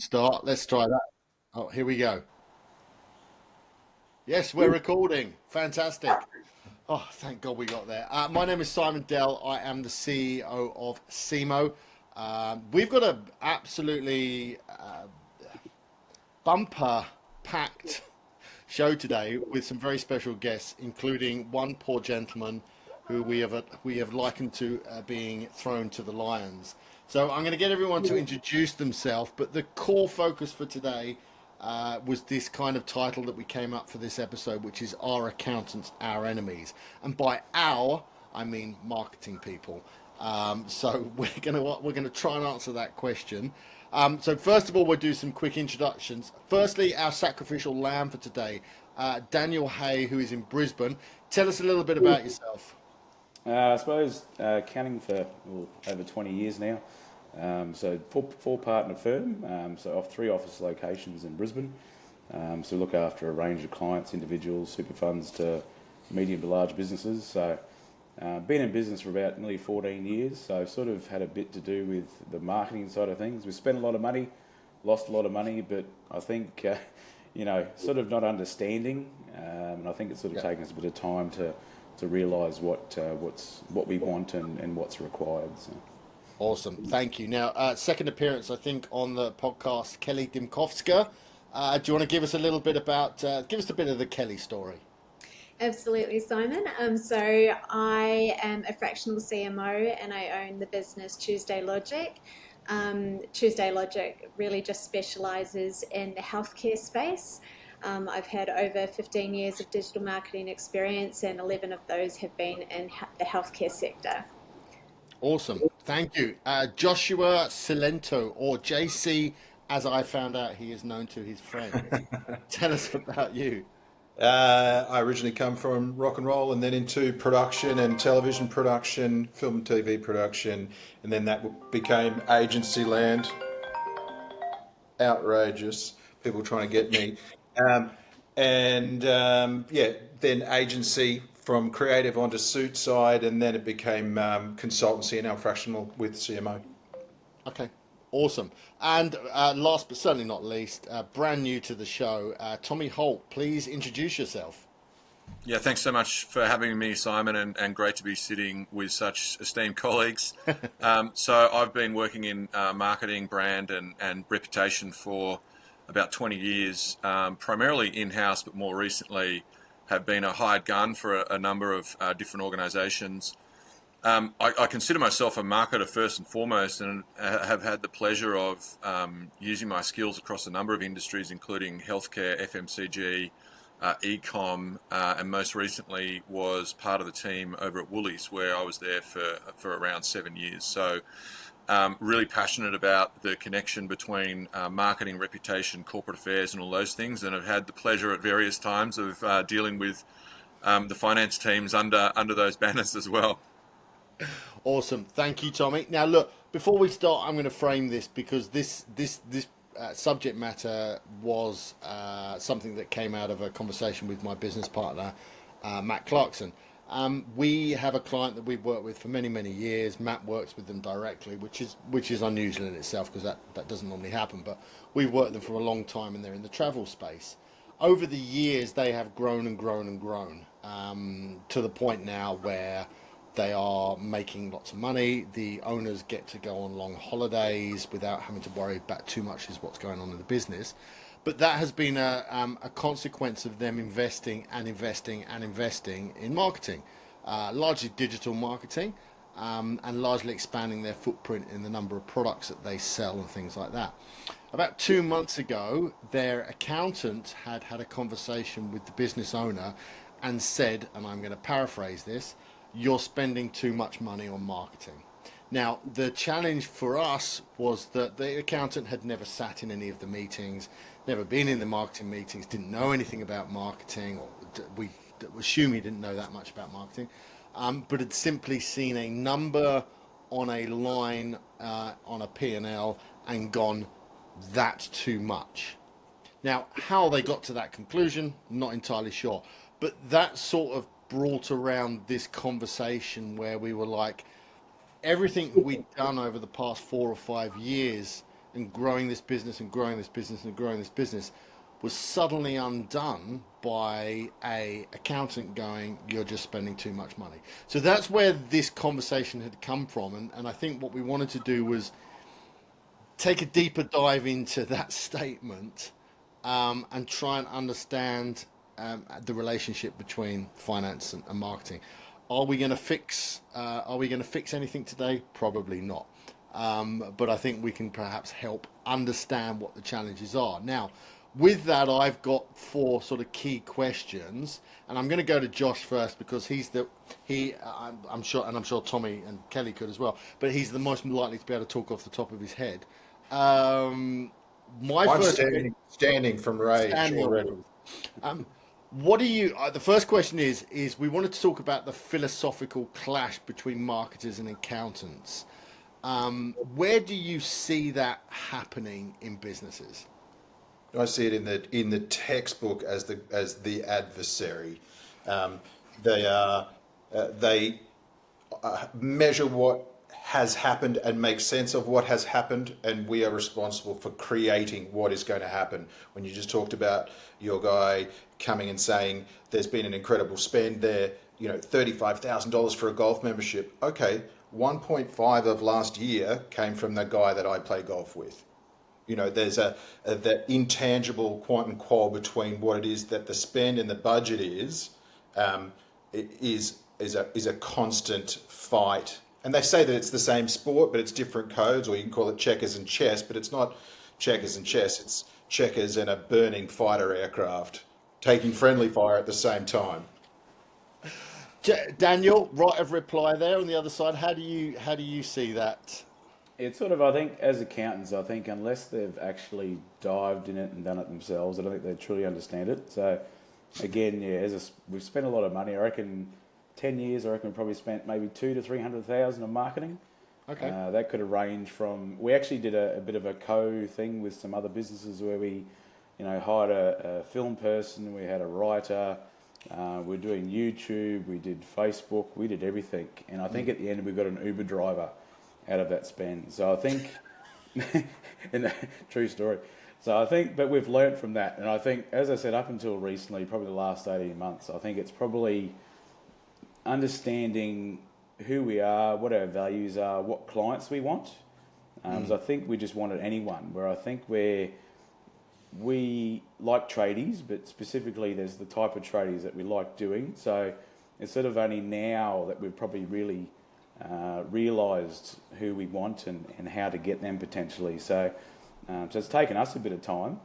start. Let's try that. Oh, here we go. Yes, we're recording. Fantastic. Oh, thank God we got there. My name is Simon Dell. I am the CEO of CMO. We've got a absolutely bumper packed show today with some very special guests, including one poor gentleman who we have likened to being thrown to the lions. So I'm going to get everyone to introduce themselves, but the core focus for today was this kind of title that we came up for this episode, which is "Our Accountants, Our Enemies," and by "our" I mean marketing people. So we're gonna try and answer that question. So first of all, we'll do some quick introductions. Firstly, our sacrificial lamb for today, Daniel Hay, who is in Brisbane. Tell us a little bit about yourself. I suppose accounting for over 20 years now. So four partner firm, so off 3 office locations in Brisbane. So we look after a range of clients, individuals, super funds to medium to large businesses. So been in business for about nearly 14 years. So I've sort of had a bit to do with the marketing side of things. We spent a lot of money, lost a lot of money, but I think sort of not understanding, and I think it's sort of taken us a bit of time to realise what we want and what's required. So. Awesome, thank you. Now, second appearance, I think, on the podcast, Kelly Dimkovska. Do you want to give us a little bit give us a bit of the Kelly story? Absolutely, Simon. So I am a fractional CMO and I own the business Tuesday Logic. Tuesday Logic really just specialises in the healthcare space. I've had over 15 years of digital marketing experience and 11 of those have been in the healthcare sector. Awesome, thank you. Joshua Cilento, or JC, as I found out he is known to his friends. Tell us about you. I originally come from rock and roll and then into production and television production, film and TV production, and then that became agency land. Outrageous. People trying to get me. Um, then agency from creative onto suit side, and then it became consultancy and now fractional with CMO. Okay, awesome. And last but certainly not least, brand new to the show, Tommy Holt, please introduce yourself. Yeah, thanks so much for having me, Simon, and great to be sitting with such esteemed colleagues. So I've been working in marketing, brand, and reputation for about 20 years, primarily in-house, but more recently have been a hired gun for a number of different organisations. I consider myself a marketer first and foremost, and have had the pleasure of using my skills across a number of industries, including healthcare, FMCG, e-com, and most recently was part of the team over at Woolies, where I was there for around 7 years. So really passionate about the connection between marketing, reputation, corporate affairs, and all those things, and have had the pleasure at various times of dealing with the finance teams under those banners as well. Awesome, thank you, Tommy. Now, look, before we start, I'm going to frame this because this subject matter was something that came out of a conversation with my business partner, Matt Clarkson. We have a client that we've worked with for many, many years. Matt works with them directly, which is unusual in itself because that doesn't normally happen. But we've worked with them for a long time, and they're in the travel space. Over the years, they have grown and grown and grown to the point now where they are making lots of money. The owners get to go on long holidays without having to worry about too much is what's going on in the business. But that has been a consequence of them investing and investing and investing in marketing, largely digital marketing, and largely expanding their footprint in the number of products that they sell and things like that. About 2 months ago, their accountant had a conversation with the business owner and said, and I'm going to paraphrase this, "You're spending too much money on marketing." Now, the challenge for us was that the accountant had never sat in any of the meetings, never been in the marketing meetings, didn't know anything about marketing, or we assume he didn't know that much about marketing, but had simply seen a number on a line on a P&L and gone, "That's too much." Now, how they got to that conclusion, not entirely sure, but that sort of brought around this conversation where we were like, everything we'd done over the past 4 or 5 years and growing this business and growing this business and growing this business was suddenly undone by a accountant going, you're just spending too much money. So that's where this conversation had come from. And I think what we wanted to do was take a deeper dive into that statement, and try and understand the relationship between finance and marketing. Are we going to fix anything today? Probably not. But I think we can perhaps help understand what the challenges are. Now, with that, I've got 4 sort of key questions, and I'm going to go to Josh first because I'm sure Tommy and Kelly could as well, but he's the most likely to be able to talk off the top of his head. I'm standing from rage already. What do you? The first question is we wanted to talk about the philosophical clash between marketers and accountants. Where do you see that happening in businesses? I see it in the textbook as the adversary. They measure what has happened and make sense of what has happened, and we are responsible for creating what is going to happen. When you just talked about your guy coming and saying there's been an incredible spend there, $35,000 for a golf membership. Okay, 1.5 of last year came from the guy that I play golf with. There's that intangible quant and qual between what it is that the spend and the budget is a constant fight. And they say that it's the same sport, but it's different codes, or you can call it checkers and chess, but it's not checkers and chess. It's checkers and a burning fighter aircraft taking friendly fire at the same time. Daniel, right of reply there on the other side. How do you see that? It's sort of, I think, as accountants, unless they've actually dived in it and done it themselves, I don't think they truly understand it. So, again, we've spent a lot of money. I reckon 10 years, we probably spent maybe 200,000 to 300,000 on marketing. Okay. That could have ranged from, we actually did a bit of a thing with some other businesses where we, hired a film person, we had a writer, we're doing YouTube, we did Facebook, we did everything. And I think at the end we got an Uber driver out of that spend. So I think, true story. So I think, but we've learnt from that. And I think, as I said, up until recently, probably the last 18 months, I think it's probably understanding who we are, what our values are, what clients we want. So I think we just wanted anyone, where I think we like tradies, but specifically there's the type of tradies that we like doing. So it's sort of only now that we've probably really realised who we want and how to get them potentially. So it's taken us a bit of time.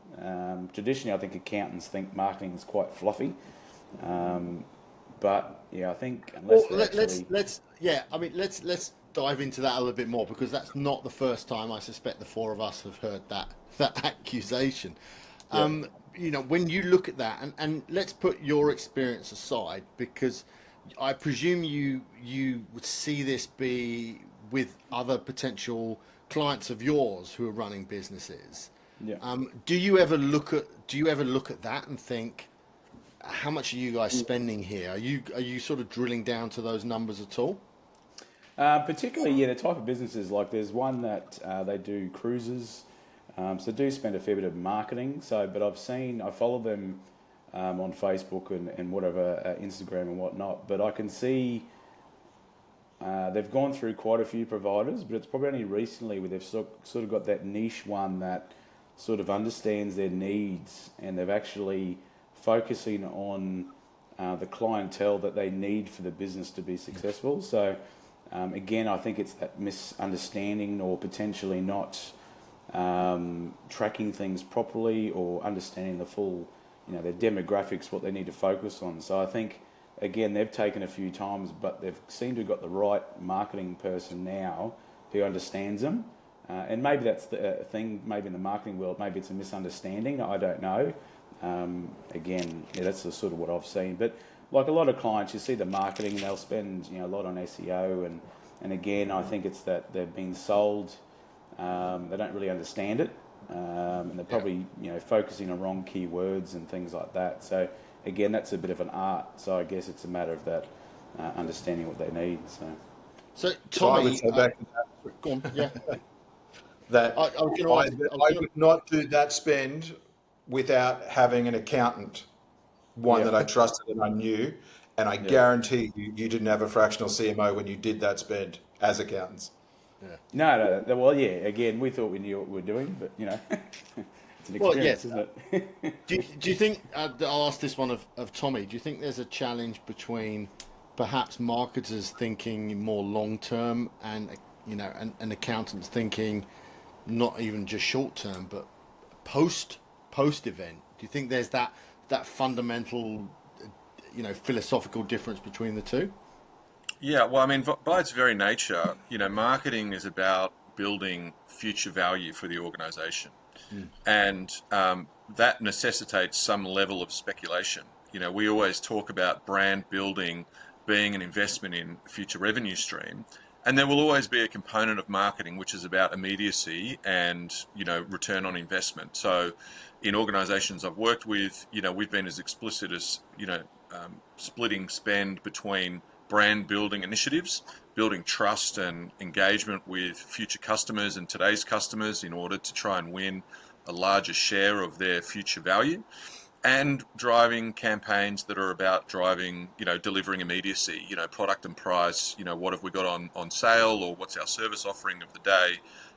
Traditionally, I think accountants think marketing is quite fluffy. But yeah, I think unless let's dive into that a little bit more, because that's not the first time I suspect the 4 of us have heard that accusation. Yeah. When you look at that, and let's put your experience aside, because I presume you would see this be with other potential clients of yours who are running businesses. Yeah. Do you ever look at that and think, how much are you guys spending here? Are you sort of drilling down to those numbers at all? Particularly, the type of businesses, like there's one that they do cruises, so they do spend a fair bit of marketing. But I follow them on Facebook and whatever, Instagram and whatnot. But I can see they've gone through quite a few providers, but it's probably only recently where they've sort of got that niche one that sort of understands their needs, and they've actually focusing on the clientele that they need for the business to be successful. So again, I think it's that misunderstanding or potentially not tracking things properly or understanding the full, their demographics, what they need to focus on. So I think, again, they've taken a few times, but they've seemed to have got the right marketing person now who understands them. And maybe that's the thing, maybe in the marketing world, maybe it's a misunderstanding, I don't know. Again, that's the sort of what I've seen. But like a lot of clients, you see the marketing, they'll spend a lot on SEO, and again, I think it's that they've been sold, they don't really understand it, and they're probably focusing on wrong keywords and things like that. So again, that's a bit of an art. So I guess it's a matter of that understanding what they need. So Tommy, I would say back to that. go on, yeah. that I was going to I, ask. I would not do that spend without having an accountant, one Yeah, that I trusted and I knew. And I yeah. guarantee you, you didn't have a fractional CMO when you did that spend as accountants. Yeah. No. Well, yeah. Again, we thought we knew what we were doing, but it's an Well, yes. experience, isn't it? Do you think, I'll ask this one of Tommy, do you think there's a challenge between perhaps marketers thinking more long term and, and accountants thinking not even just short term, but post event? Do you think there's that fundamental, philosophical difference between the two? Yeah, well, I mean, by its very nature, marketing is about building future value for the organization. And that necessitates some level of speculation. We always talk about brand building being an investment in a future revenue stream. And there will always be a component of marketing which is about immediacy and, return on investment. So in organizations I've worked with, we've been as explicit as, splitting spend between brand building initiatives, building trust and engagement with future customers and today's customers in order to try and win a larger share of their future value, and driving campaigns that are about driving, delivering immediacy, product and price, what have we got on sale, or what's our service offering of the day,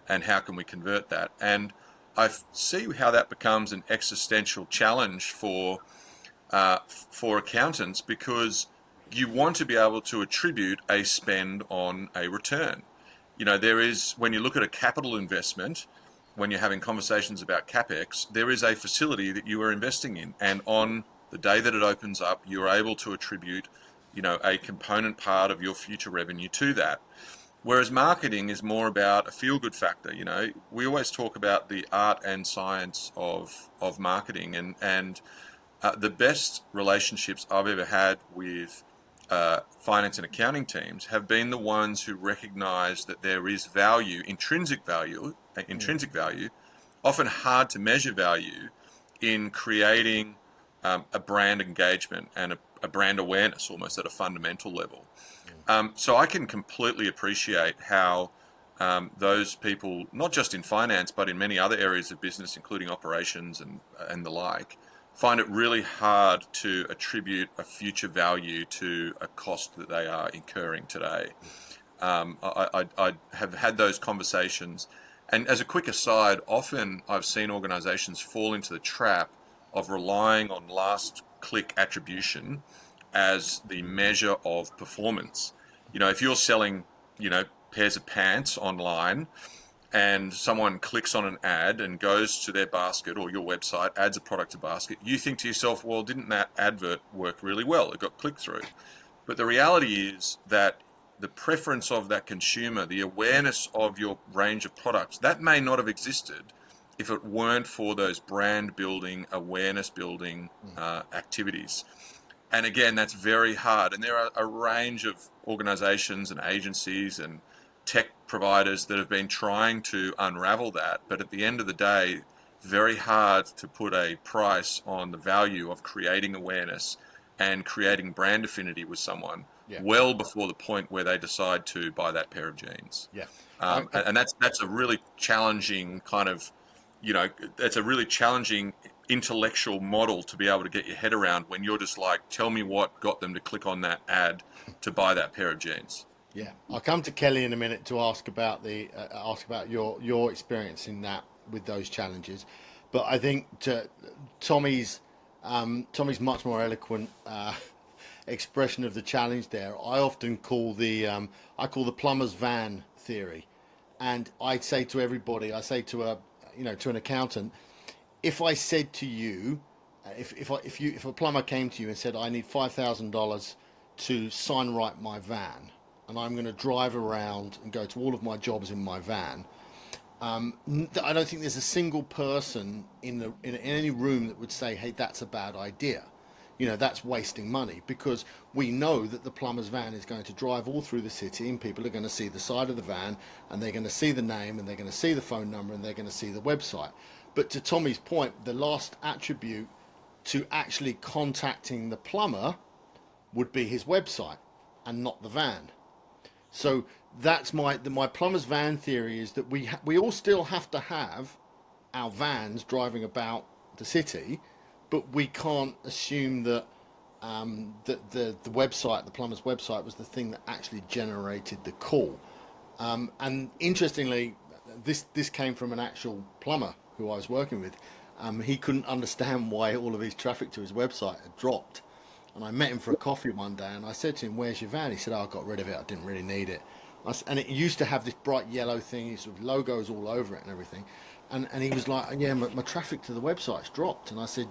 and how can we convert that? And I see how that becomes an existential challenge for accountants, because you want to be able to attribute a spend on a return. There is, when you look at a capital investment, when you're having conversations about CapEx, there is a facility that you are investing in. And on the day that it opens up, you're able to attribute, a component part of your future revenue to that. Whereas marketing is more about a feel-good factor. We always talk about the art and science of marketing, and the best relationships I've ever had with finance and accounting teams have been the ones who recognize that there is value, intrinsic value, often hard to measure value, in creating a brand engagement and a brand awareness almost at a fundamental level. So I can completely appreciate how those people, not just in finance, but in many other areas of business, including operations and the like, find it really hard to attribute a future value to a cost that they are incurring today. I have had those conversations. And as a quick aside, often I've seen organizations fall into the trap of relying on last click attribution as the measure of performance. If you're selling, pairs of pants online, and someone clicks on an ad and goes to their basket or your website, adds a product to basket, you think to yourself, well, didn't that advert work really well? It got clicked through. But the reality is that the preference of that consumer, the awareness of your range of products, that may not have existed if it weren't for those brand building, awareness building activities. And again, that's very hard. And there are a range of organizations and agencies and tech providers that have been trying to unravel that. But at the end of the day, very hard to put a price on the value of creating awareness and creating brand affinity with someone well before the point where they decide to buy that pair of jeans. Yeah. And that's a really challenging kind of, that's a really challenging intellectual model to be able to get your head around when you're just like, tell me what got them to click on that ad to buy that pair of jeans. Yeah, I'll come to Kelly in a minute to ask about your experience in that with those challenges, but I think Tommy's much more eloquent expression of the challenge there. I often call the plumber's van theory, and I say to everybody, to an accountant, if I said to you, if a plumber came to you and said, I need $5,000 to sign right my van, and I'm going to drive around and go to all of my jobs in my van, I don't think there's a single person in any room that would say, hey, that's a bad idea. That's wasting money, because we know that the plumber's van is going to drive all through the city, and people are going to see the side of the van, and they're going to see the name, and they're going to see the phone number, and they're going to see the website. But to Tommy's point, the last attribute to actually contacting the plumber would be his website and not the van. So that's my plumber's van theory is that we all still have to have our vans driving about the city, but we can't assume that that the website, the plumber's website, was the thing that actually generated the call. And interestingly, this came from an actual plumber who I was working with. He couldn't understand why all of his traffic to his website had dropped. And I met him for a coffee one day, and I said to him, "Where's your van?" He said, "Oh, I got rid of it. I didn't really need it." And it used to have this bright yellow thing, sort of logos all over it and everything. And he was like, "Yeah, my traffic to the website's dropped." And I said,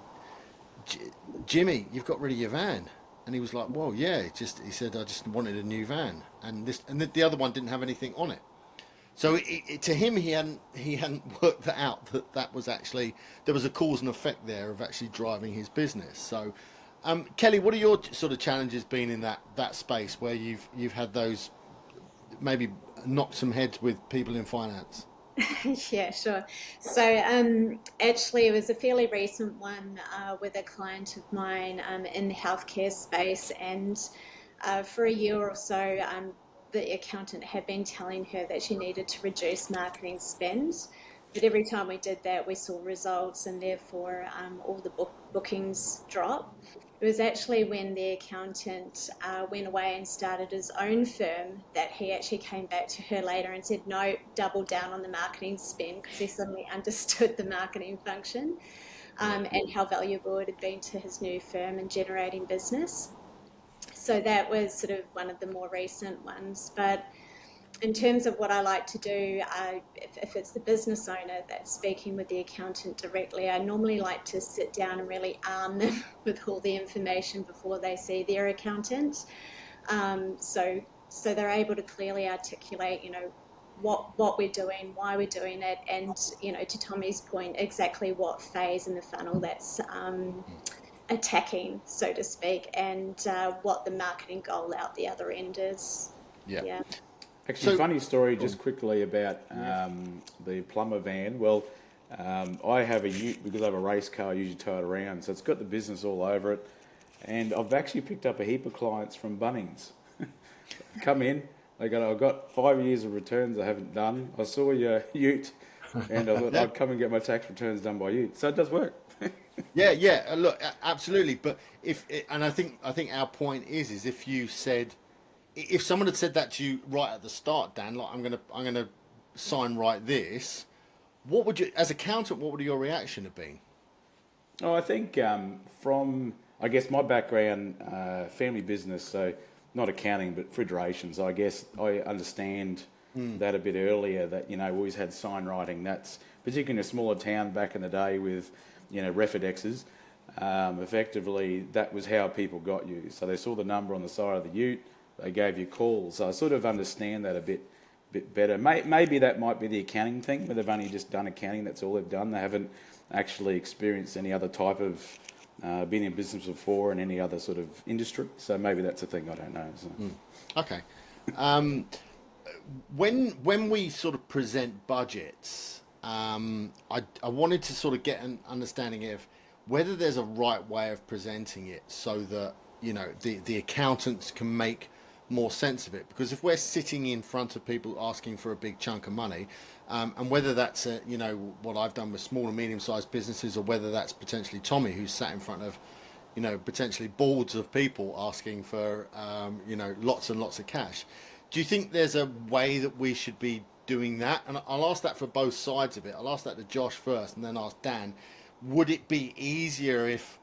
"Jimmy, you've got rid of your van." And he was like, "Well, yeah." He said, "I just wanted a new van, and the other one didn't have anything on it." So to him, he hadn't worked that out, that was actually, there was a cause and effect there of actually driving his business. So, Kelly, what are your sort of challenges been in that space where you've had those maybe knock some heads with people in finance? Yeah, sure. So, actually, it was a fairly recent one with a client of mine in the healthcare space, and for a year or so, the accountant had been telling her that she needed to reduce marketing spend. But every time we did that, we saw results, and therefore all the bookings drop. It was actually when the accountant went away and started his own firm that he actually came back to her later and said, "No, double down on the marketing spend," because he suddenly understood the marketing function and how valuable it had been to his new firm in generating business. So that was sort of one of the more recent ones. But in terms of what I like to do, if it's the business owner that's speaking with the accountant directly, I normally like to sit down and really arm them with all the information before they see their accountant. So they're able to clearly articulate, what we're doing, why we're doing it, and, to Tommy's point, exactly what phase in the funnel that's attacking, so to speak, and what the marketing goal out the other end is. Yeah. Yeah. Actually, So, funny story just quickly about the plumber van. Well, I have a ute because I have a race car I usually tow it around, so it's got the business all over it. And I've actually picked up a heap of clients from Bunnings. Come in, they go, "I've got 5 years of returns I haven't done. I saw your ute, and I thought I'd come and get my tax returns done by you." So it does work. yeah. Look, absolutely. But and I think our point is if you said, if someone had said that to you right at the start, Dan, like I'm gonna sign right this, what would you, as accountant, what would your reaction have been? Oh, I think from, I guess, my background, family business, so not accounting, but refrigeration. So I guess I understand that a bit earlier, that, we always had sign writing. That's particularly in a smaller town back in the day with, Refidexes. Effectively, that was how people got you. So they saw the number on the side of the ute, they gave you calls. So I sort of understand that a bit better. Maybe that might be the accounting thing, where they've only just done accounting, that's all they've done. They haven't actually experienced any other type of been in business before in any other sort of industry. So maybe that's a thing, I don't know. So. Okay. When we sort of present budgets, I wanted to sort of get an understanding of whether there's a right way of presenting it so that the accountants can make more sense of it. Because if we're sitting in front of people asking for a big chunk of money, and whether that's what I've done with small and medium-sized businesses, or whether that's potentially Tommy, who's sat in front of potentially boards of people asking for lots and lots of cash. Do you think there's a way that we should be doing that? And I'll ask that for both sides of it. I'll ask that to Josh first, and then ask Dan. Would it be easier if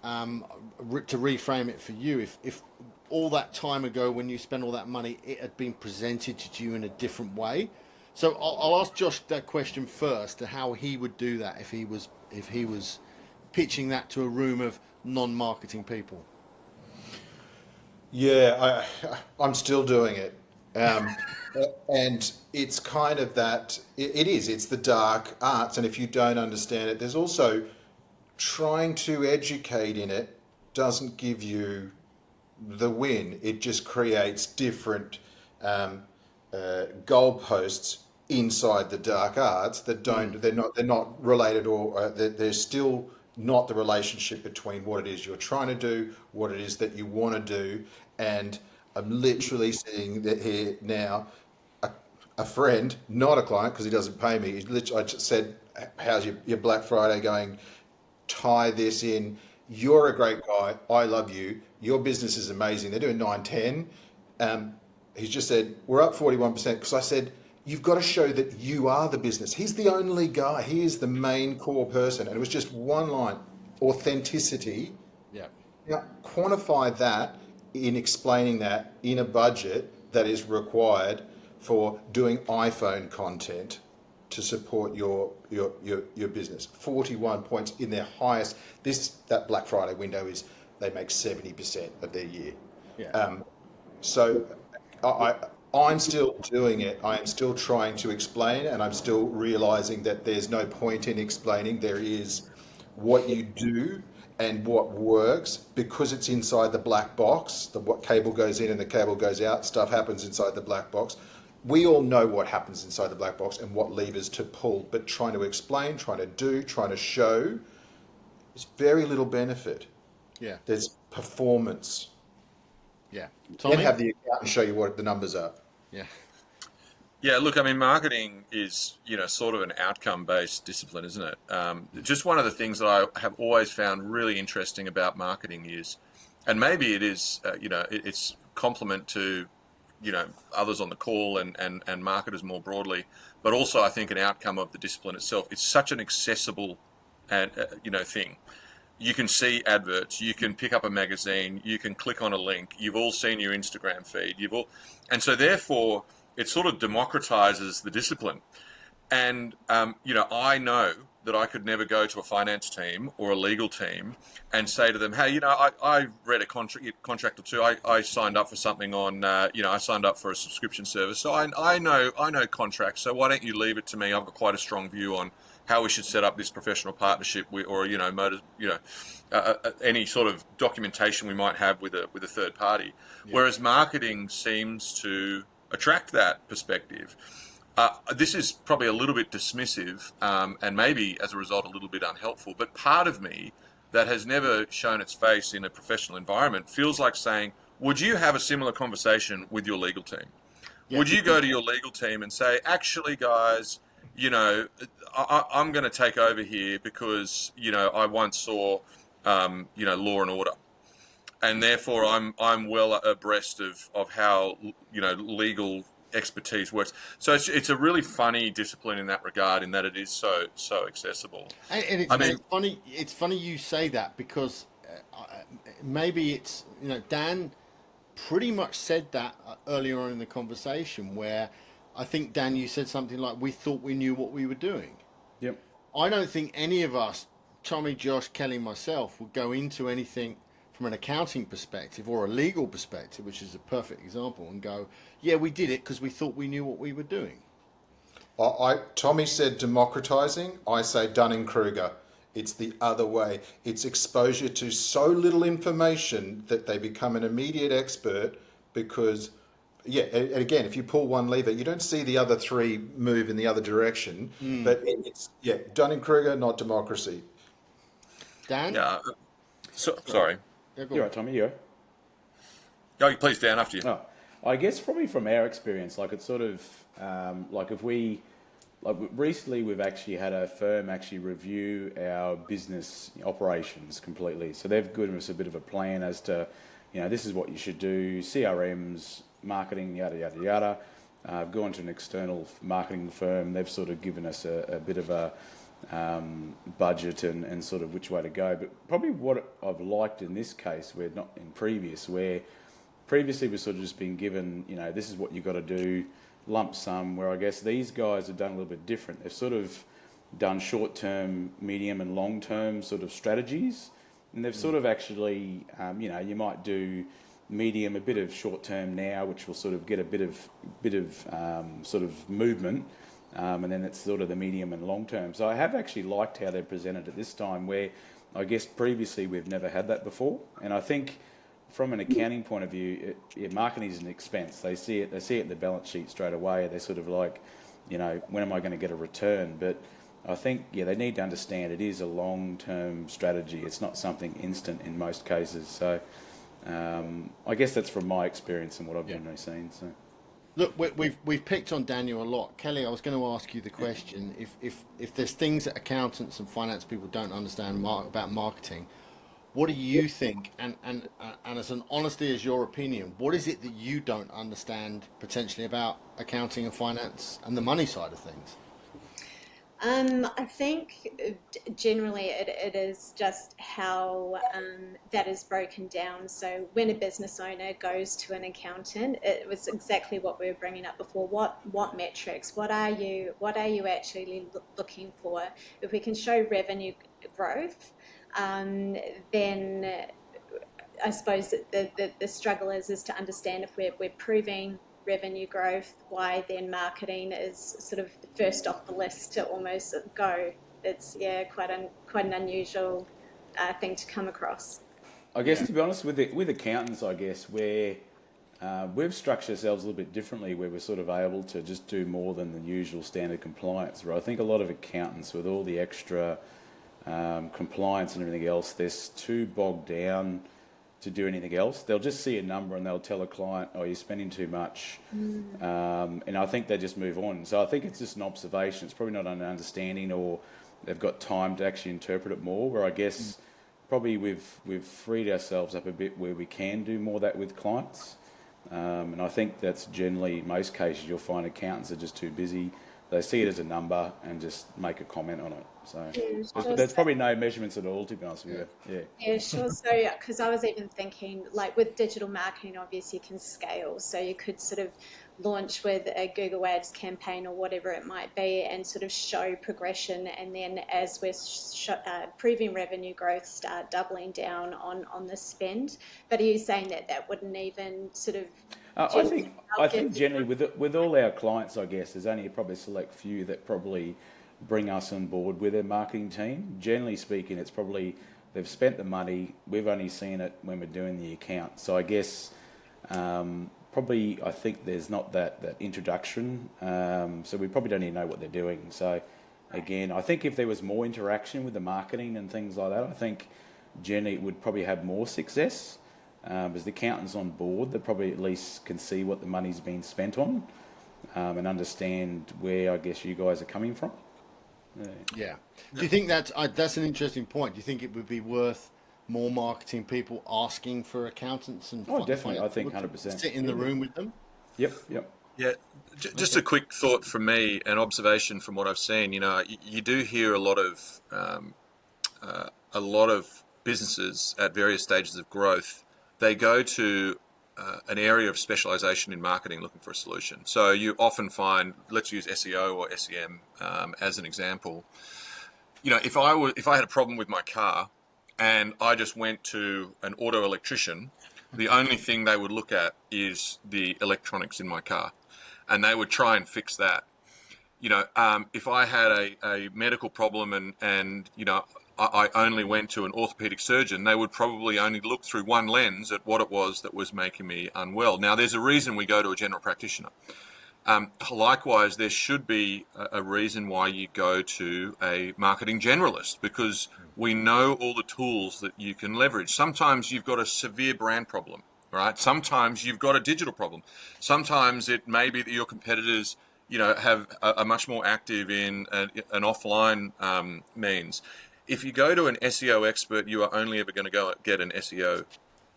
to reframe it for you, if all that time ago when you spent all that money, it had been presented to you in a different way? So I'll ask Josh that question first, to how he would do that if he was pitching that to a room of non-marketing people. Yeah, I'm still doing it. And it's kind of that, it's the dark arts. And if you don't understand it, there's also trying to educate in it doesn't give you the win. It just creates different goalposts inside the dark arts that they're not related, or they're still not the relationship between what it is you're trying to do, what it is that you want to do. And I'm literally sitting here now. A friend, not a client because he doesn't pay me. I just said, "How's your Black Friday going? Tie this in. You're a great guy. I love you. Your business is amazing. They're doing 910." He's just said, "We're up 41%." Because I said, "You've got to show that you are the business." He's the only guy. He is the main core person. And it was just one line: authenticity. Yeah. Now, quantify that in explaining that in a budget that is required for doing iPhone content to support your business. 41 points in their highest. That Black Friday window is they make 70% of their year. Yeah. So I'm still doing it. I am still trying to explain, and I'm still realizing that there's no point in explaining. There is what you do and what works because it's inside the black box. What cable goes in and the cable goes out, stuff happens inside the black box. We all know what happens inside the black box and what levers to pull, but trying to explain, trying to do, trying to show, there's very little benefit. Yeah. There's performance. Yeah. Then Tommy? have the accountant show you what the numbers are. Yeah. Yeah, look, I mean, marketing is, sort of an outcome-based discipline, isn't it? Just one of the things that I have always found really interesting about marketing is, and maybe it is, it's complement to, others on the call and marketers more broadly, but also I think an outcome of the discipline itself. It's such an accessible and thing. You can see adverts, you can pick up a magazine, you can click on a link. You've all seen your Instagram feed. And so therefore it sort of democratizes the discipline. And I know that I could never go to a finance team or a legal team and say to them, "Hey, I read a contract or two. I signed up for something on, I signed up for a subscription service. So I know contracts. So why don't you leave it to me? I've got quite a strong view on how we should set up this professional partnership or any sort of documentation we might have with a third party." Yeah. Whereas marketing seems to attract that perspective. This is probably a little bit dismissive and maybe as a result a little bit unhelpful, but part of me that has never shown its face in a professional environment feels like saying, would you have a similar conversation with your legal team? Yeah. Would you go to your legal team and say, actually guys, I'm going to take over here because, I once saw, Law and Order. And therefore I'm well abreast of how, legal expertise works. So it's a really funny discipline in that regard, in that it is so accessible. And it's funny you say that because maybe it's Dan pretty much said that earlier on in the conversation, where I think, Dan, you said something like, we thought we knew what we were doing. Yep. I don't think any of us, Tommy, Josh, Kelly, myself, would go into anything from an accounting perspective or a legal perspective, which is a perfect example, and go, yeah, we did it because we thought we knew what we were doing. Tommy said democratizing. I say Dunning-Kruger. It's the other way. It's exposure to so little information that they become an immediate expert because, and again, if you pull one lever, you don't see the other three move in the other direction. But it's Dunning-Kruger, not democracy. Dan? Yeah. Sorry. Yeah, you're right, Tommy. You go. Please, Dan, after you. Oh, I guess probably from our experience, like it's sort of recently we've actually had a firm actually review our business operations completely. So they've given us a bit of a plan as to, this is what you should do, CRMs, marketing, yada, yada, yada. I've gone to an external marketing firm. They've sort of given us a bit of a budget and sort of which way to go. But probably what I've liked in this case, where not in previous, where previously we've sort of just been given, this is what you've got to do, lump sum, where I guess these guys have done a little bit different. They've sort of done short-term, medium and long-term sort of strategies. And they've sort of actually, you might do medium, a bit of short-term now, which will sort of get a bit of sort of movement. And then it's sort of the medium and long term. So I have actually liked how they presented it this time, where I guess previously we've never had that before. And I think from an accounting point of view, marketing is an expense. They see it in the balance sheet straight away. They're sort of like, when am I going to get a return? But I think, they need to understand it is a long-term strategy. It's not something instant in most cases. So I guess that's from my experience and what I've generally seen. So. Look, we've picked on Daniel a lot. Kelly, I was going to ask you the question: if there's things that accountants and finance people don't understand about marketing, what do you think? And as an honesty as your opinion, what is it that you don't understand potentially about accounting and finance and the money side of things? I think generally it is just how that is broken down. So when a business owner goes to an accountant, it was exactly what we were bringing up before. What metrics? What are you actually looking for? If we can show revenue growth, then I suppose the struggle is to understand if we're proving revenue growth, why then marketing is sort of the first off the list to almost go. It's quite an unusual thing to come across. I guess to be honest with accountants, I guess we've structured ourselves a little bit differently, where we're sort of able to just do more than the usual standard compliance. Where I think a lot of accountants, with all the extra compliance and everything else, they're too bogged down to do anything else. They'll just see a number and they'll tell a client, "Oh, you're spending too much," and I think they just move on. So I think it's just an observation. It's probably not an understanding, or they've got time to actually interpret it more. Where I guess probably we've freed ourselves up a bit where we can do more of that with clients, and I think that's generally most cases you'll find accountants are just too busy. They see it as a number and just make a comment on it. So there's probably no measurements at all, to be honest with you. Yeah, sure. So, because I was even thinking, like with digital marketing, obviously you can scale. So you could sort of launch with a Google Ads campaign or whatever it might be, and sort of show progression. And then as we're proving revenue growth, start doubling down on the spend. But are you saying that wouldn't even sort of? I think generally with all our clients, I guess there's only probably a select few that probably bring us on board with their marketing team. Generally speaking, it's probably they've spent the money. We've only seen it when we're doing the account. So I guess probably I think there's not that introduction. So we probably don't even know what they're doing. So again, I think if there was more interaction with the marketing and things like that, I think generally it would probably have more success. As the accountant's on board, they probably at least can see what the money's been spent on, and understand where I guess you guys are coming from. Yeah. Do you think that's an interesting point? Do you think it would be worth more marketing people asking for accountants and? Oh, definitely. I think 100%. Sit in the room with them. Yep. Yeah, just a quick thought from me, an observation from what I've seen. You do hear a lot of businesses at various stages of growth. They go to an area of specialization in marketing looking for a solution. So you often find, let's use SEO or SEM as an example. If I had a problem with my car and I just went to an auto electrician, the only thing they would look at is the electronics in my car, and they would try and fix that. If I had a medical problem and I only went to an orthopedic surgeon, they would probably only look through one lens at what it was that was making me unwell. Now, there's a reason we go to a general practitioner. Likewise, there should be a reason why you go to a marketing generalist, because we know all the tools that you can leverage. Sometimes you've got a severe brand problem, right? Sometimes you've got a digital problem. Sometimes it may be that your competitors are much more active in an offline means. If you go to an SEO expert, you are only ever going to go get an SEO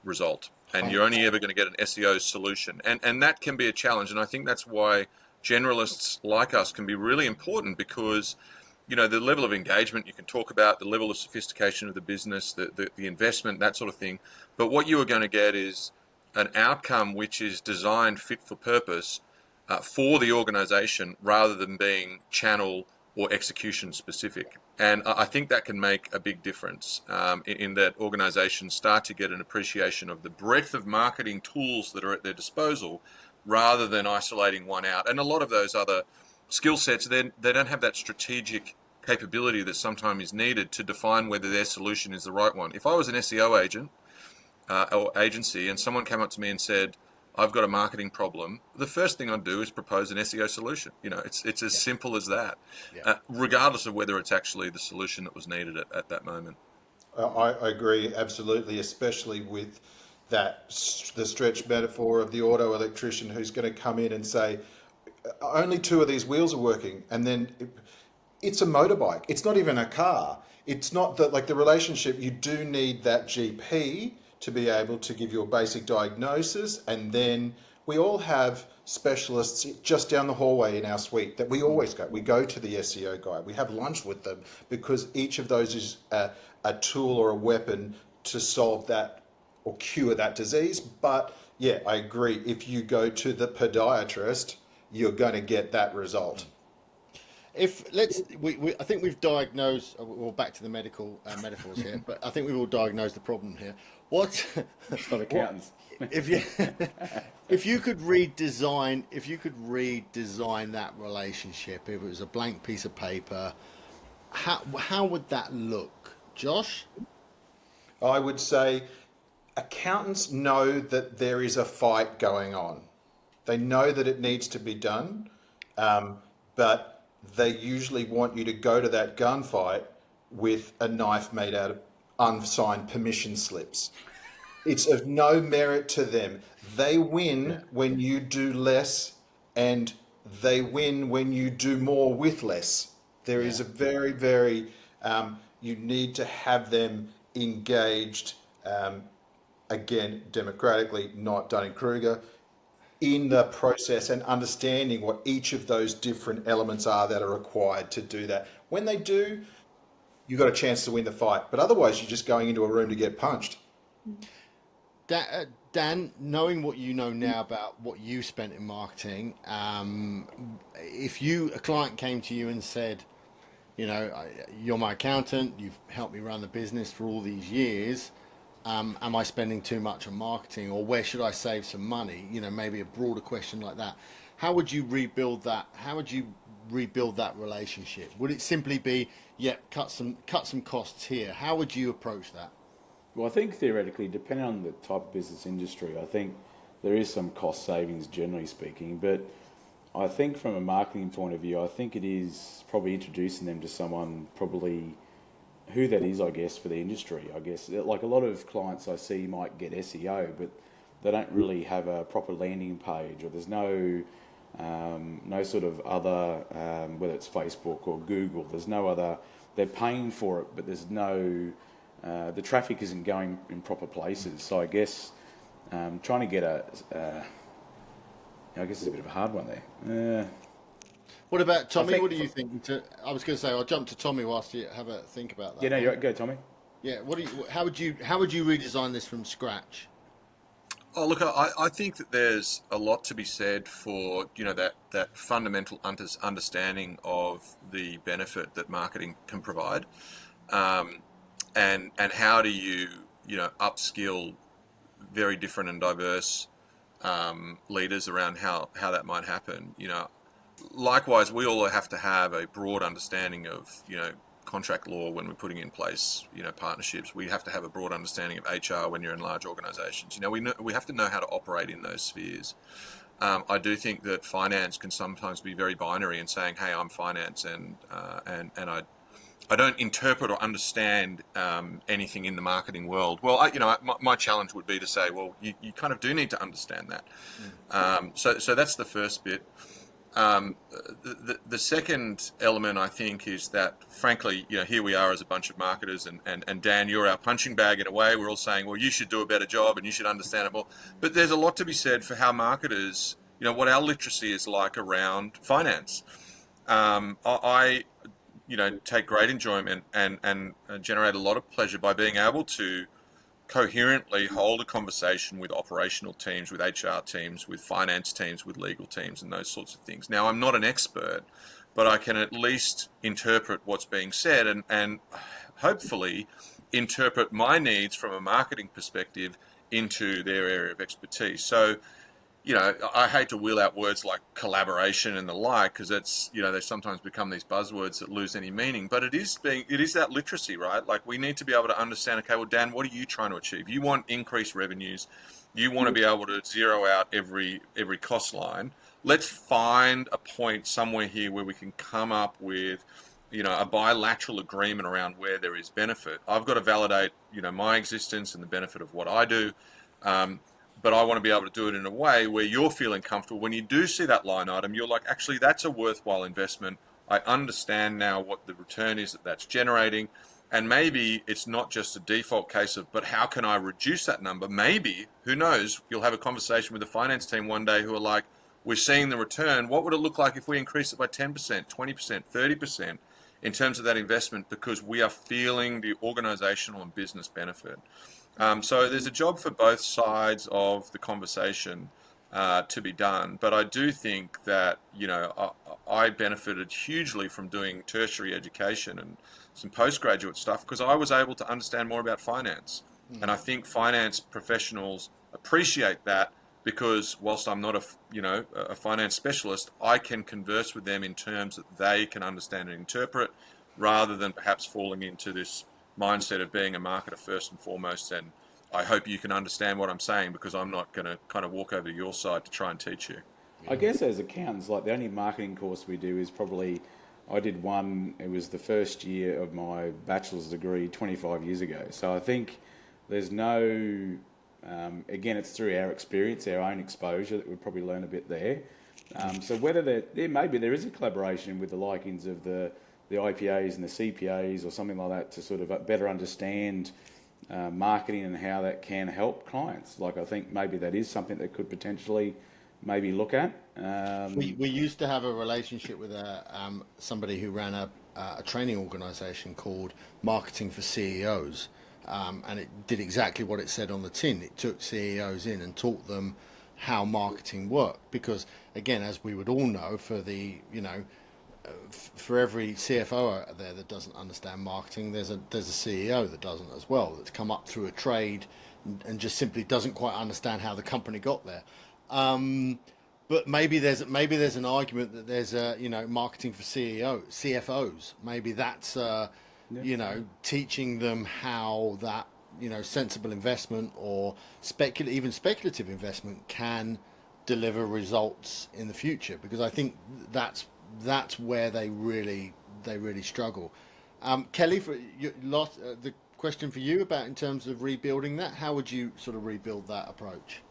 result, and you're only ever going to get an SEO solution. And that can be a challenge. And I think that's why generalists like us can be really important, because, the level of engagement you can talk about, the level of sophistication of the business, the investment, that sort of thing. But what you are going to get is an outcome which is designed fit for purpose for the organization, rather than being channel or execution specific. And I think that can make a big difference in that organizations start to get an appreciation of the breadth of marketing tools that are at their disposal, rather than isolating one out. And a lot of those other skill sets, they don't have that strategic capability that sometimes is needed to define whether their solution is the right one. If I was an SEO agent or agency and someone came up to me and said, I've got a marketing problem, the first thing I'd do is propose an SEO solution. It's as simple as that, regardless of whether it's actually the solution that was needed at that moment. I agree absolutely, especially with the stretch metaphor of the auto electrician who's going to come in and say, only two of these wheels are working, and then it's a motorbike. It's not even a car. It's not that, like, the relationship. You do need that GP to be able to give you a basic diagnosis, and then we all have specialists just down the hallway in our suite that we always go. We go to the SEO guy. We have lunch with them because each of those is a tool or a weapon to solve that or cure that disease. But yeah, I agree. If you go to the podiatrist, you're going to get that result. I think we've diagnosed. Well, back to the medical metaphors here, but I think we've all diagnosed the problem here. It's not accountants. If you could redesign that relationship, if it was a blank piece of paper, how would that look, Josh? I would say accountants know that there is a fight going on. They know that it needs to be done, but they usually want you to go to that gunfight with a knife made out of unsigned permission slips. It's of no merit to them. They win when you do less, and they win when you do more with less. There is a very, very, you need to have them engaged, again, democratically, not Dunning-Kruger, in the process and understanding what each of those different elements are that are required to do that. When they do, you've got a chance to win the fight. But otherwise, you're just going into a room to get punched. Dan, knowing what you know now about what you spent in marketing, if a client came to you and said, you're my accountant, you've helped me run the business for all these years, am I spending too much on marketing, or where should I save some money? Maybe a broader question like that. How would you rebuild that? How would you rebuild that relationship? Would it simply be, cut some costs here? How would you approach that? Well, I think theoretically, depending on the type of business industry, I think there is some cost savings, generally speaking. But I think from a marketing point of view, I think it is probably introducing them to someone, probably who that is, I guess, for the industry. I guess, like, a lot of clients I see might get SEO, but they don't really have a proper landing page, or there's no sort of other, whether it's Facebook or Google, there's no other, they're paying for it, but there's no, the traffic isn't going in proper places. So I guess trying to get I guess it's a bit of a hard one there. What about Tommy? What do you think? I was going to say, I'll jump to Tommy whilst you have a think about that. Yeah, no, you're right. Go, Tommy. Yeah. How would you redesign this from scratch? Oh, look, I think that there's a lot to be said for, that fundamental understanding of the benefit that marketing can provide, and how do you upskill very different and diverse leaders around how that might happen. Likewise, we all have to have a broad understanding of contract law when we're putting in place partnerships. We have to have a broad understanding of HR when you're in large organizations. We have to know how to operate in those spheres. I do think that finance can sometimes be very binary in saying, hey, I'm finance, and I don't interpret or understand anything in the marketing world. Well, my challenge would be to say, well, you kind of do need to understand that. So that's the first bit. The second element, I think, is that, frankly, here we are as a bunch of marketers, and Dan, you're our punching bag in a way. We're all saying, well, you should do a better job and you should understand it more. But there's a lot to be said for how marketers, what our literacy is like around finance. I take great enjoyment and generate a lot of pleasure by being able to coherently hold a conversation with operational teams, with HR teams, with finance teams, with legal teams, and those sorts of things. Now, I'm not an expert, but I can at least interpret what's being said and hopefully interpret my needs from a marketing perspective into their area of expertise. So, I hate to wheel out words like collaboration and the like, because it's, they sometimes become these buzzwords that lose any meaning. But it is that literacy, right? Like, we need to be able to understand, okay, well, Dan, what are you trying to achieve? You want increased revenues. You want to be able to zero out every cost line. Let's find a point somewhere here where we can come up with, a bilateral agreement around where there is benefit. I've got to validate, my existence and the benefit of what I do. But I want to be able to do it in a way where you're feeling comfortable. When you do see that line item, you're like, actually, that's a worthwhile investment. I understand now what the return is that that's generating. And maybe it's not just a default case of, but how can I reduce that number? Maybe, who knows, you'll have a conversation with the finance team one day who are like, we're seeing the return. What would it look like if we increase it by 10%, 20%, 30% in terms of that investment? Because we are feeling the organizational and business benefit. So there's a job for both sides of the conversation to be done. But I do think that, I benefited hugely from doing tertiary education and some postgraduate stuff because I was able to understand more about finance. And I think finance professionals appreciate that because whilst I'm not a finance specialist, I can converse with them in terms that they can understand and interpret rather than perhaps falling into this mindset of being a marketer first and foremost. And I hope you can understand what I'm saying because I'm not going to kind of walk over to your side to try and teach you. I guess as accountants, like the only marketing course we do is probably, I did one, it was the first year of my bachelor's degree 25 years ago. So I think there's no, again, it's through our experience, our own exposure that we probably learn a bit there. So whether maybe there is a collaboration with the likings of the IPAs and the CPAs or something like that to sort of better understand marketing and how that can help clients. Like I think maybe that is something that could potentially maybe look at. We used to have a relationship with somebody who ran a training organisation called Marketing for CEOs, and it did exactly what it said on the tin. It took CEOs in and taught them how marketing worked. Because again, as we would all know, for every CFO out there that doesn't understand marketing, there's a CEO that doesn't as well. That's come up through a trade and just simply doesn't quite understand how the company got there. But maybe there's an argument that there's marketing for CFOs. Maybe that's teaching them how that sensible investment or even speculative investment can deliver results in the future. Because I think that's where they really struggle. Kelly, the question for you about in terms of rebuilding that, how would you sort of rebuild that approach?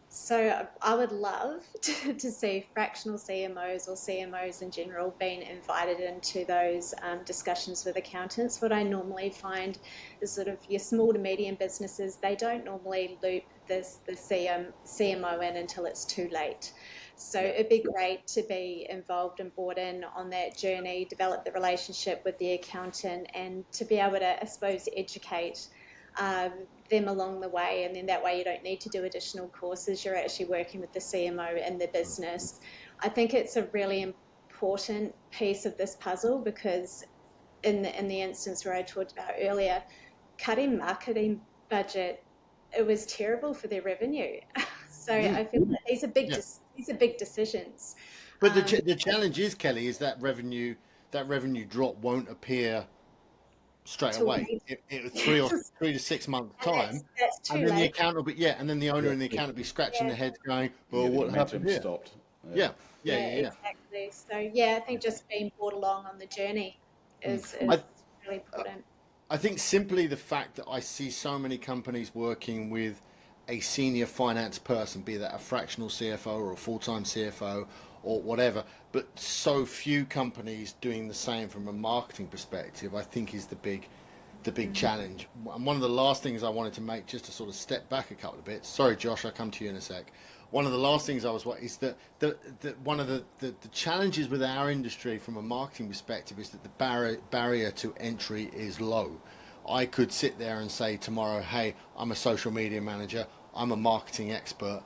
So I would love to see fractional CMOs or CMOs in general being invited into those discussions with accountants. What I normally find is sort of your small to medium businesses, they don't normally loop the CMO in until it's too late. So it'd be great to be involved and brought in on that journey, develop the relationship with the accountant and to be able to, I suppose, educate them along the way, and then that way you don't need to do additional courses. You're actually working with the CMO in the business. I think it's a really important piece of this puzzle because in the instance where I talked about earlier, cutting marketing budget, it was terrible for their revenue. So I feel that these are big decisions. But the challenge is, Kelly, is that revenue drop won't appear straight away. It 3 to 6 months time, That's too and then the late. accountant will be and then the owner and the accountant will be scratching their heads, going, "Well, the what happened momentum here?" stopped. Yeah. Exactly. So I think just being brought along on the journey is I, really important. I think simply the fact that I see so many companies working with a senior finance person, be that a fractional CFO or a full-time CFO or whatever, but so few companies doing the same from a marketing perspective, I think is the big challenge. And one of the last things I wanted to make, just to sort of step back a couple of bits. Sorry, Josh, I'll come to you in a sec. One of the last things is that one of the challenges with our industry from a marketing perspective is that the barrier to entry is low. I could sit there and say tomorrow, hey, I'm a social media manager, I'm a marketing expert.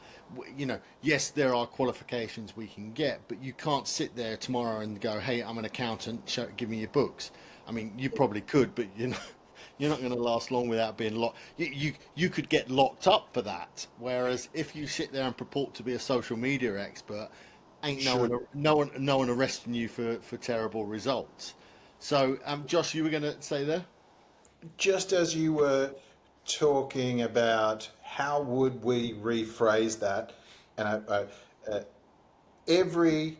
Yes, there are qualifications we can get, but you can't sit there tomorrow and go, hey, I'm an accountant, give me your books. I mean, you probably could, but you're not going to last long without being locked. You could get locked up for that. Whereas if you sit there and purport to be a social media expert, ain't no one arresting you for terrible results. So, Josh, you were going to say there? Just as you were talking about how would we rephrase that, and every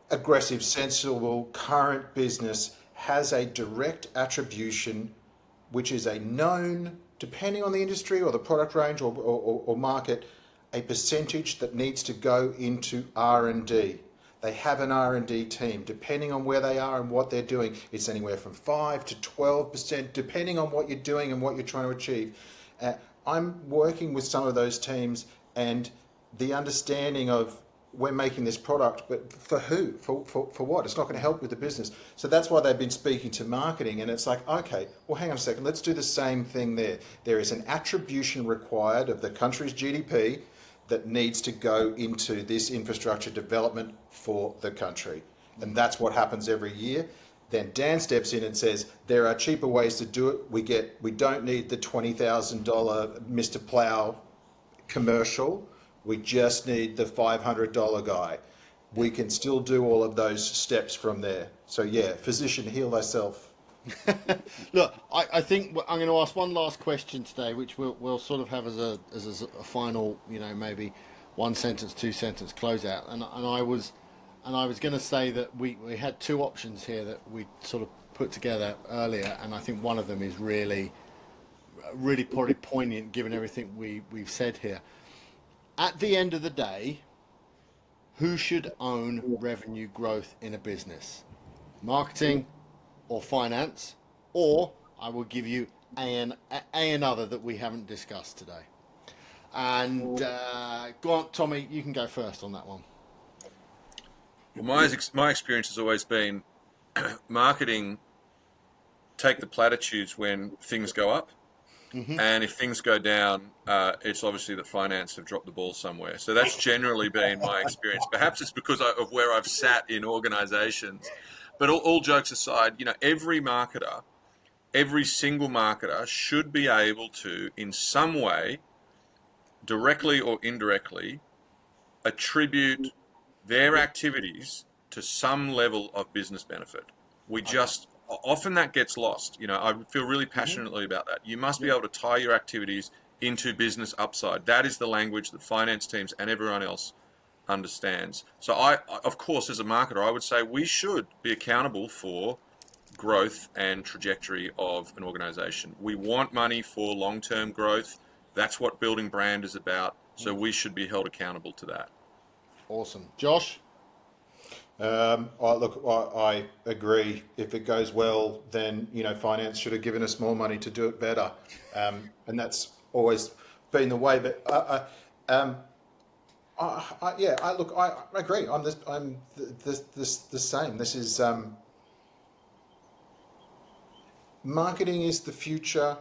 aggressive, sensible, current business has a direct attribution, which is a known depending on the industry or the product range or market, a percentage that needs to go into R&D. They have an R&D team. Depending on where they are and what they're doing, it's anywhere from 5 to 12%, depending on what you're doing and what you're trying to achieve. I'm working with some of those teams, and the understanding of we're making this product, but for who? For what? It's not going to help with the business. So that's why they've been speaking to marketing, and it's like, okay, well, hang on a second, let's do the same thing there. There is an attribution required of the country's GDP that needs to go into this infrastructure development for the country. And that's what happens every year. Then Dan steps in and says, there are cheaper ways to do it. We don't need the $20,000 Mr. Plow commercial. We just need the $500 guy. We can still do all of those steps from there. So yeah, physician, heal thyself. Look, I think I'm going to ask one last question today, which we'll sort of have as a final, maybe 1 sentence, 2 sentence closeout. And I was going to say that we had 2 options here that we sort of put together earlier, and I think one of them is really probably poignant given everything we've said here. At the end of the day, who should own revenue growth in a business? Marketing or finance? Or I will give you another that we haven't discussed today. And go on, Tommy, you can go first on that one. Well, my experience has always been marketing take the platitudes when things go up. Mm-hmm. And if things go down, it's obviously that finance have dropped the ball somewhere. So that's generally been my experience. Perhaps it's because of where I've sat in organizations. But all jokes aside, every single marketer should be able to, in some way, directly or indirectly, attribute their activities to some level of business benefit. Often that gets lost. I feel really passionately about that. You must be able to tie your activities into business upside. That is the language that finance teams and everyone else understands. So of course, as a marketer, I would say we should be accountable for growth and trajectory of an organization. We want money for long-term growth. That's what building brand is about. So we should be held accountable to that. Awesome. Josh? I agree. If it goes well, then finance should have given us more money to do it better, and that's always been the way. But I agree. I'm the same. This is marketing is the future.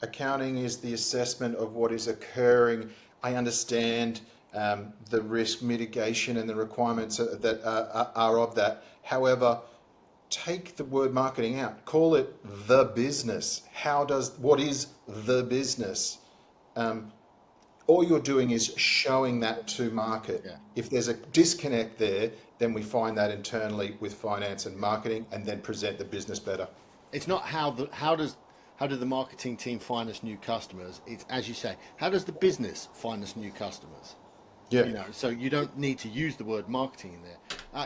Accounting is the assessment of what is occurring. I understand the risk mitigation and the requirements that are of that. However, take the word marketing out. Call it the business. What is the business? All you're doing is showing that to market. Yeah. If there's a disconnect there, then we find that internally with finance and marketing, and then present the business better. It's not how do the marketing team find us new customers? It's, as you say, how does the business find us new customers? Yeah. So you don't need to use the word marketing in there.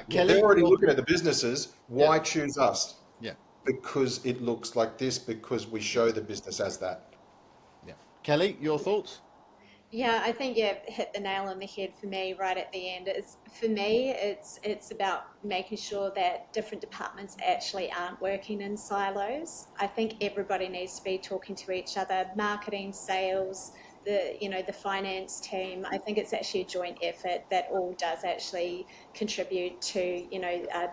Kelly, they're already looking at the businesses. Why choose us? Yeah. Because it looks like this, because we show the business as that. Yeah. Kelly, your thoughts? Yeah, I think you hit the nail on the head for me right at the end. It's about making sure that different departments actually aren't working in silos. I think everybody needs to be talking to each other, marketing, sales, the finance team. I think it's actually a joint effort that all does actually contribute to,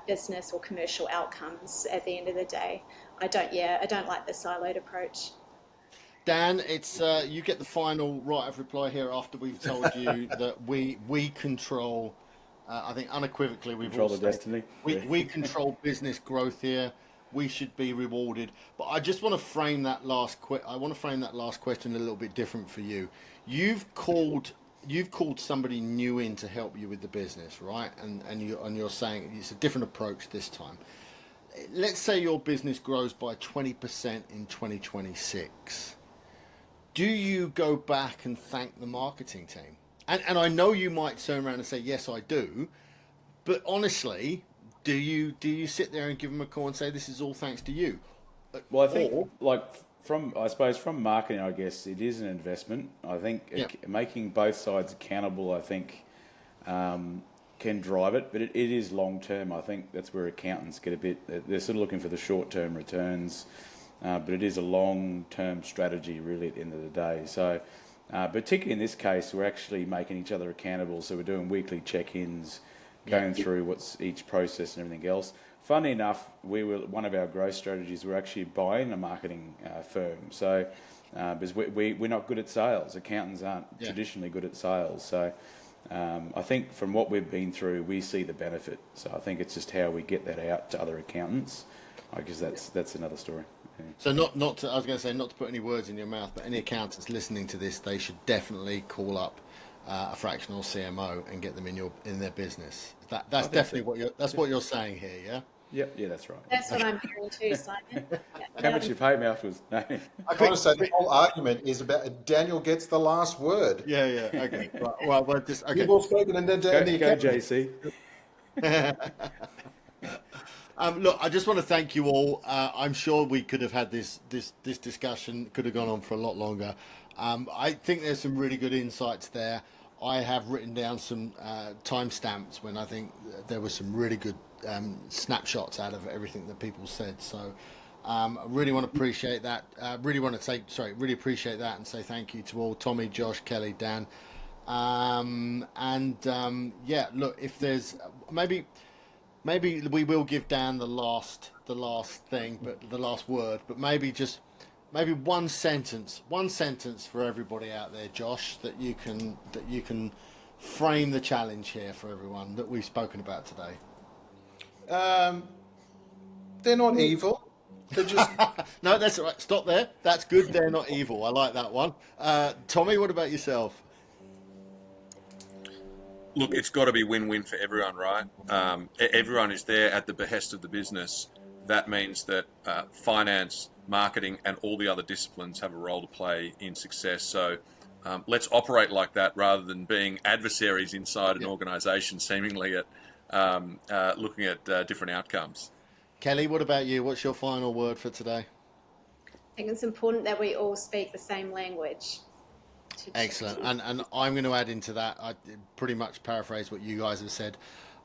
business or commercial outcomes at the end of the day. I don't like the siloed approach. Dan, it's you get the final right of reply here after we've told you that we control. I think unequivocally we've control the destiny. We control business growth here. We should be rewarded. But I just want to frame that last question a little bit different for you. You've called somebody new in to help you with the business, right? And you're saying it's a different approach this time. Let's say your business grows by 20% in 2026. Do you go back and thank the marketing team? And I know you might turn around and say, yes, I do. But honestly, do you sit there and give them a call and say, this is all thanks to you? Well, I think, I suppose from marketing, I guess it is an investment. I think making both sides accountable, I think, can drive it, but it is long term. I think that's where accountants get a bit. They're sort of looking for the short term returns, but it is a long term strategy, really, at the end of the day. So, particularly in this case, we're actually making each other accountable. So we're doing weekly check-ins, going through what's each process and everything else. Funny enough, one of our growth strategies, we're actually buying a marketing firm. So, because we're not good at sales, accountants aren't traditionally good at sales. So, I think from what we've been through, we see the benefit. So I think it's just how we get that out to other accountants. I guess that's another story. Yeah. So not to, I was going to say, not to put any words in your mouth, but any accountants listening to this, they should definitely call up a fractional CMO and get them in their business. That's definitely what you're saying here, yeah. Yeah, that's right. That's what I'm hearing too, Simon. How much you pay me afterwards? No. I want to say the whole argument is about Daniel gets the last word. Yeah. Okay. Well, just okay. You've all spoken, and then Go JC. Look, I just want to thank you all. I'm sure we could have had this discussion, could have gone on for a lot longer. I think there's some really good insights there. I have written down some timestamps when I think there were some really good snapshots out of everything that people said. So I really want to appreciate that. Really appreciate that and say thank you to all, Tommy, Josh, Kelly, Dan. Look, if there's maybe we will give Dan the last thing, but the last word, but maybe one sentence for everybody out there, Josh, that you can frame the challenge here for everyone that we've spoken about today. They're not evil. They're just No, that's all right. Stop there. That's good. They're not evil. I like that one. Tommy, what about yourself? Look, it's got to be win-win for everyone, right? Everyone is there at the behest of the business. That means that finance, marketing, and all the other disciplines have a role to play in success. So let's operate like that rather than being adversaries inside an organisation, seemingly at looking at different outcomes. Kelly, what about you? What's your final word for today? I think it's important that we all speak the same language. Excellent. And I'm going to add into that, I pretty much paraphrase what you guys have said.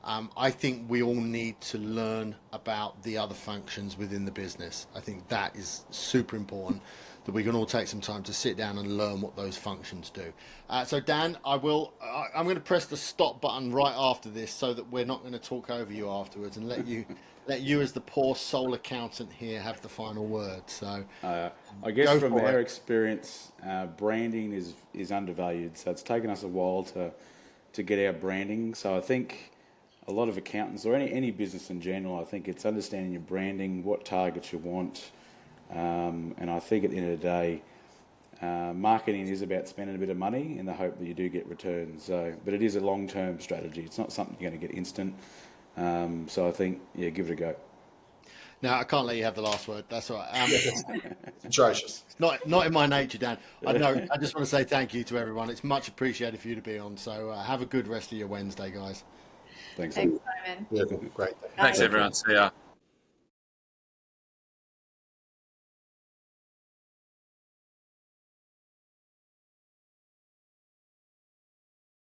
I think we all need to learn about the other functions within the business. I think that is super important, that we can all take some time to sit down and learn what those functions do. So Dan, I'm going to press the stop button right after this so that we're not going to talk over you afterwards and let you as the poor sole accountant here have the final word. So I guess from our experience, branding is undervalued. So it's taken us a while to get our branding. So I think a lot of accountants or any business in general, I think it's understanding your branding, what targets you want. And I think at the end of the day, marketing is about spending a bit of money in the hope that you do get returns. But it is a long-term strategy. It's not something you're going to get instant. So I think, give it a go. No, I can't let you have the last word. That's all right. atrocious. Not in my nature, Dan. I just want to say thank you to everyone. It's much appreciated for you to be on. So have a good rest of your Wednesday, guys. Thanks Simon. Yeah, great. Thanks, everyone. See ya.